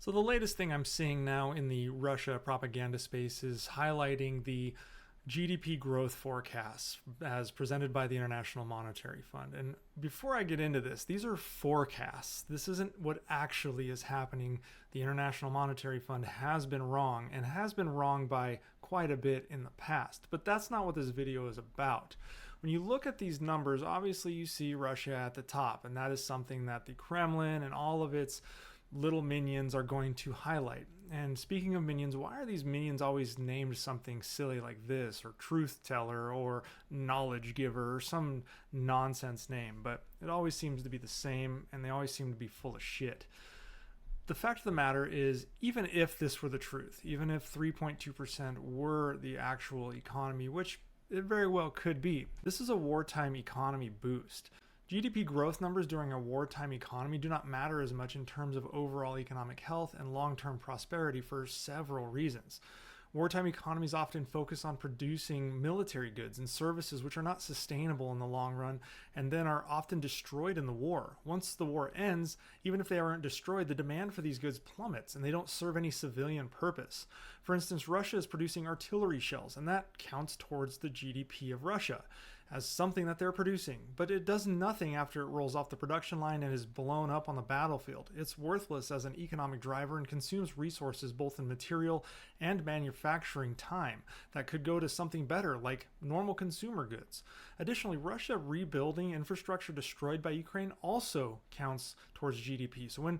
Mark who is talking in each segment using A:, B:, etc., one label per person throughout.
A: So the latest thing I'm seeing now in the Russia propaganda space is highlighting the GDP growth forecasts as presented by the International Monetary Fund. And before I get into this, these are forecasts. This isn't what actually is happening. The International Monetary Fund has been wrong and has been wrong by quite a bit in the past. But that's not what this video is about. When you look at these numbers, obviously you see Russia at the top, and that is something that the Kremlin and all of its little minions are going to highlight. And speaking of minions, why are these minions always named something silly like this, or truth teller, or knowledge giver, or some nonsense name? But it always seems to be the same, and they always seem to be full of shit. The fact of the matter is, even if this were the truth, even if 3.2% were the actual economy, which it very well could be, this is a wartime economy boost. GDP growth numbers during a wartime economy do not matter as much in terms of overall economic health and long-term prosperity for several reasons. Wartime economies often focus on producing military goods and services which are not sustainable in the long run and then are often destroyed in the war. Once the war ends, even if they aren't destroyed, the demand for these goods plummets and they don't serve any civilian purpose. For instance, Russia is producing artillery shells, and that counts towards the GDP of Russia as something that they're producing, but it does nothing after it rolls off the production line and is blown up on the battlefield. It's worthless as an economic driver and consumes resources both in material and manufacturing time that could go to something better like normal consumer goods. Additionally, Russia rebuilding infrastructure destroyed by Ukraine also counts towards GDP. So when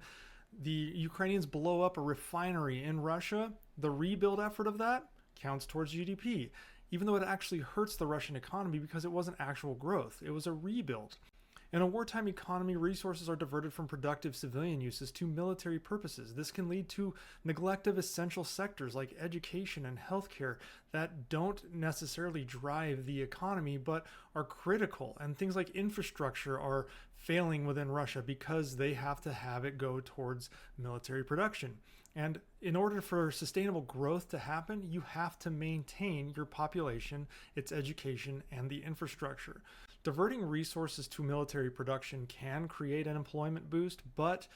A: the Ukrainians blow up a refinery in Russia, the rebuild effort of that counts towards GDP, even though it actually hurts the Russian economy because it wasn't actual growth, it was a rebuild. In a wartime economy, resources are diverted from productive civilian uses to military purposes. This can lead to neglect of essential sectors like education and healthcare that don't necessarily drive the economy but are critical, and things like infrastructure are failing within Russia because they have to have it go towards military production. And in order for sustainable growth to happen, you have to maintain your population, its education, and the infrastructure. Diverting resources to military production can create an employment boost, but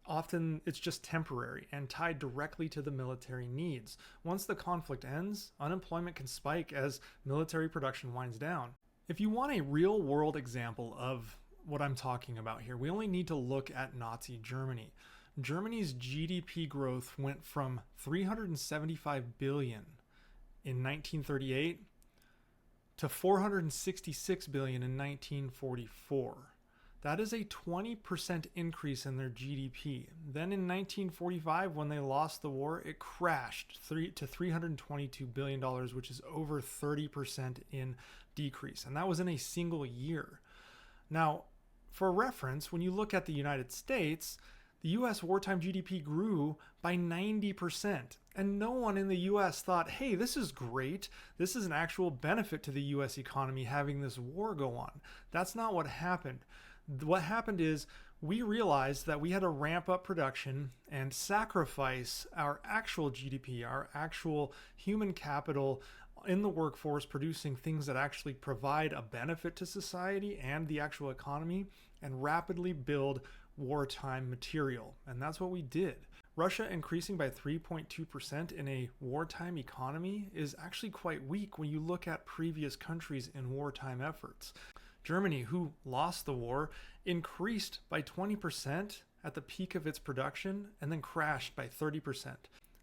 A: often it's just temporary and tied directly to the military needs. Once the conflict ends, unemployment can spike as military production winds down. If you want a real-world example of what I'm talking about here, we only need to look at Nazi Germany. Germany's GDP growth went from 375 billion in 1938 to 466 billion in 1944. That is a 20% increase in their GDP. Then in 1945, when they lost the war, it crashed to $322 billion, which is over 30% in decrease. And that was in a single year. Now, for reference, when you look at the United States, the US wartime GDP grew by 90%, and no one in the US thought, hey, this is great. This is an actual benefit to the US economy having this war go on. That's not what happened. What happened is we realized that we had to ramp up production and sacrifice our actual GDP, our actual human capital in the workforce, producing things that actually provide a benefit to society and the actual economy, and rapidly build wartime material. And that's what we did. Russia increasing by 3.2% in a wartime economy is actually quite weak when you look at previous countries in wartime efforts. Germany, who lost the war, increased by 20% at the peak of its production and then crashed by 30%.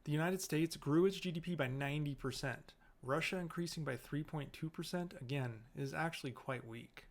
A: The United States grew its GDP by 90%. Russia increasing by 3.2%, again, is actually quite weak.